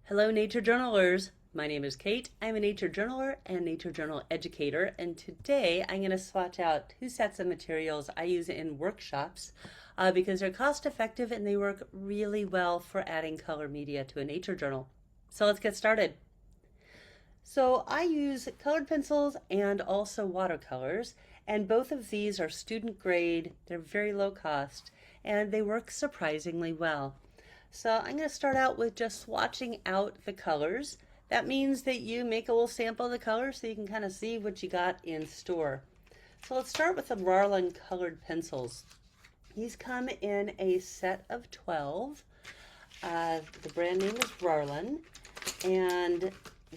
Hello, nature journalers. My name is Kate. I'm a nature journaler and nature journal educator, and today I'm going to swatch out two sets of materials I use in workshops because they're cost effective and they work really well for adding color media to a nature journal. So let's get started. So I use colored pencils and also watercolors, and both of these are student grade, they're very low cost, and they work surprisingly well. So I'm going to start out with just swatching out the colors. That means that you make a little sample of the colors so you can kind of see what you got in store. So let's start with the Rarlan colored pencils. These come in a set of 12. The brand name is Rarlan, and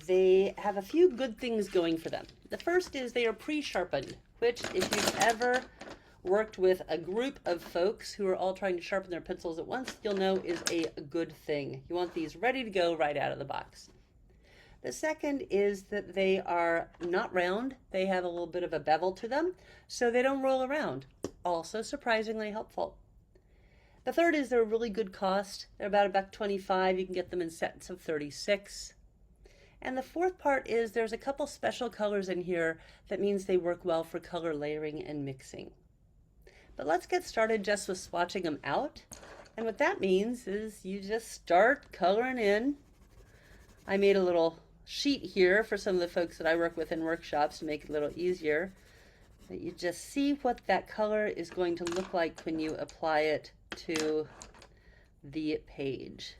they have a few good things going for them. The first is they are pre-sharpened, which if you've ever worked with a group of folks who are all trying to sharpen their pencils at once, you'll know is a good thing. You want these ready to go right out of the box. The second is that they are not round. They have a little bit of a bevel to them, so they don't roll around. Also surprisingly helpful. The third is they're a really good cost. They're about $1.25. You can get them in sets of 36. And the fourth part is there's a couple special colors in here that means they work well for color layering and mixing. But let's get started just with swatching them out. And what that means is you just start coloring in. I made a little sheet here for some of the folks that I work with in workshops to make it a little easier. But you just see what that color is going to look like when you apply it to the page.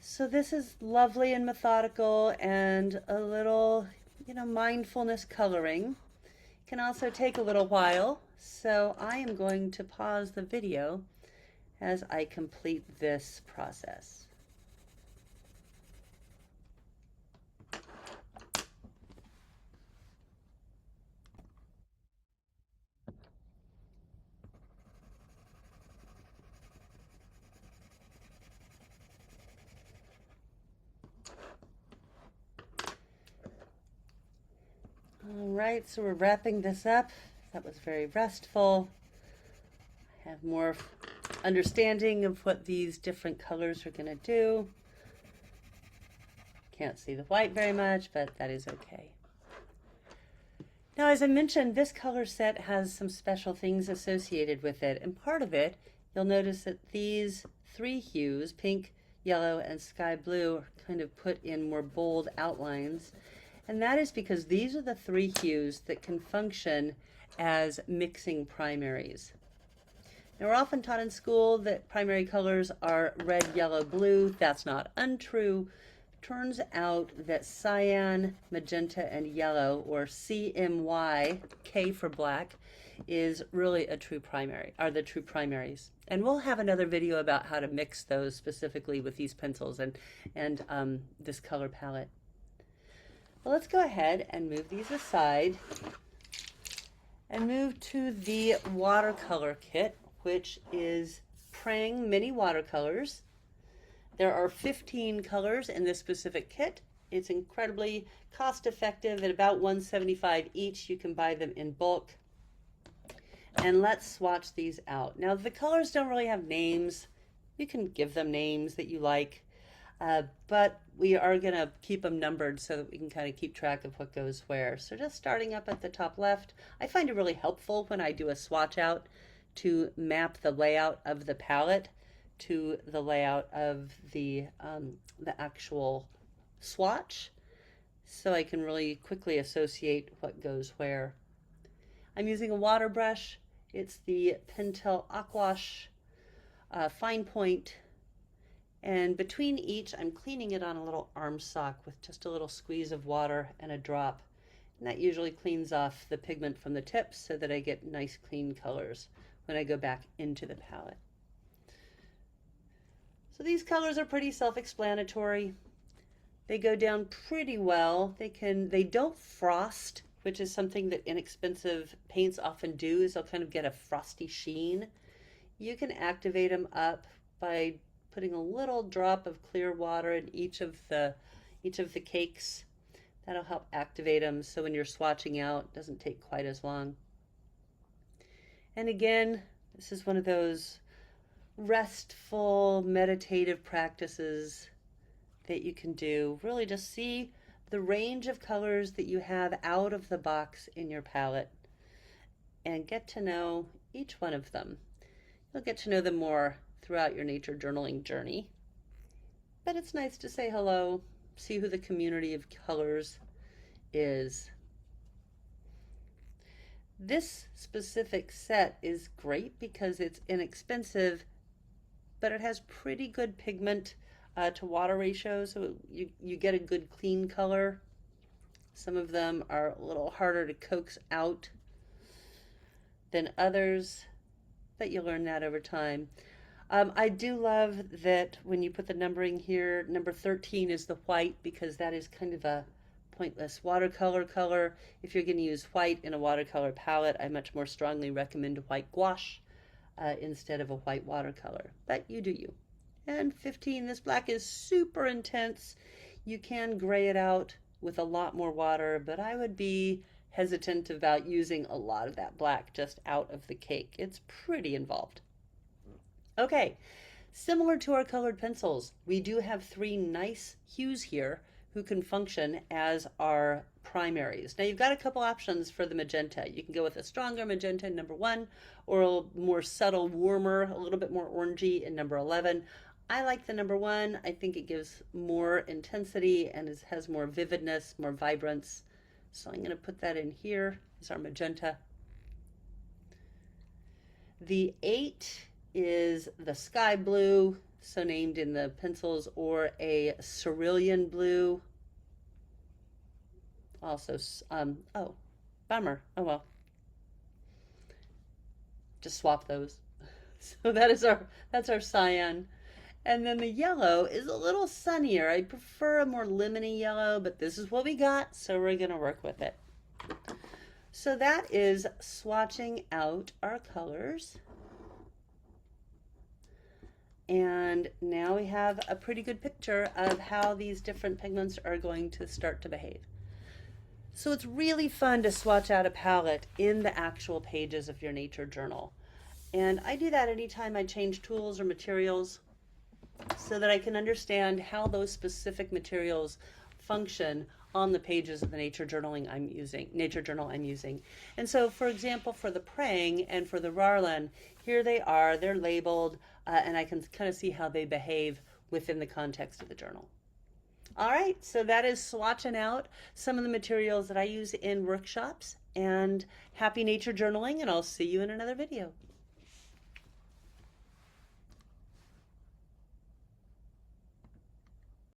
So this is lovely and methodical and a little, mindfulness coloring. It can also take a little while. So I am going to pause the video as I complete this process. All right, so we're wrapping this up. That was very restful. I have more understanding of what these different colors are going to do. Can't see the white very much, but that is okay. Now, as I mentioned, this color set has some special things associated with it, and part of it, you'll notice that these three hues, pink, yellow, and sky blue, are kind of put in more bold outlines. And that is because these are the three hues that can function as mixing primaries. Now, we're often taught in school that primary colors are red, yellow, blue. That's not untrue. Turns out that cyan, magenta, and yellow, or CMY, K for black, is really a true primary, are the true primaries. And we'll have another video about how to mix those specifically with these pencils and this color palette. Well, let's go ahead and move these aside and move to the watercolor kit, which is Prang Mini-watercolors. There are 15 colors in this specific kit. It's incredibly cost effective at about $1.75 each. You can buy them in bulk. And let's swatch these out. Now, the colors don't really have names. You can give them names that you like. But we are going to keep them numbered so that we can kind of keep track of what goes where. So just starting up at the top left, I find it really helpful when I do a swatch out to map the layout of the palette to the layout of the actual swatch, so I can really quickly associate what goes where. I'm using a water brush. It's the Pentel Aquash fine point. And between each, I'm cleaning it on a little arm sock with just a little squeeze of water and a drop. And that usually cleans off the pigment from the tips so that I get nice clean colors when I go back into the palette. So these colors are pretty self-explanatory. They go down pretty well. They don't frost, which is something that inexpensive paints often do, is they'll kind of get a frosty sheen. You can activate them up by putting a little drop of clear water in each of the cakes. That'll help activate them so when you're swatching out, it doesn't take quite as long. And again, this is one of those restful, meditative practices that you can do. Really just see the range of colors that you have out of the box in your palette and get to know each one of them. You'll get to know them more throughout your nature journaling journey. But it's nice to say hello, see who the community of colors is. This specific set is great because it's inexpensive, but it has pretty good pigment to water ratio, so you get a good clean color. Some of them are a little harder to coax out than others, but you learn that over time. I do love that when you put the numbering here, number 13 is the white because that is kind of a pointless watercolor color. If you're going to use white in a watercolor palette, I much more strongly recommend a white gouache instead of a white watercolor, but you do you. And 15, this black is super intense. You can gray it out with a lot more water, but I would be hesitant about using a lot of that black just out of the cake. It's pretty involved. Okay, similar to our colored pencils, we do have 3 nice hues here who can function as our primaries. Now you've got a couple options for the magenta. You can go with a stronger magenta in number 1 or a more subtle, warmer, a little bit more orangey in number 11. I like the number 1. I think it gives more intensity and has more vividness, more vibrance. So I'm going to put that in here as our magenta. The 8 is the sky blue, so named in the pencils, or a cerulean blue. Also, oh, bummer. Oh well. Just swap those. So that's our cyan. And then the yellow is a little sunnier. I prefer a more lemony yellow, but this is what we got, so we're going to work with it. So that is swatching out our colors. And now we have a pretty good picture of how these different pigments are going to start to behave. So it's really fun to swatch out a palette in the actual pages of your nature journal. And I do that anytime I change tools or materials so that I can understand how those specific materials function on the pages of the nature journal I'm using. And so, for example, for the Prang and for the Rarlan, here they are, they're labeled, and I can kind of see how they behave within the context of the journal. All right, so that is swatching out some of the materials that I use in workshops, and happy nature journaling, and I'll see you in another video.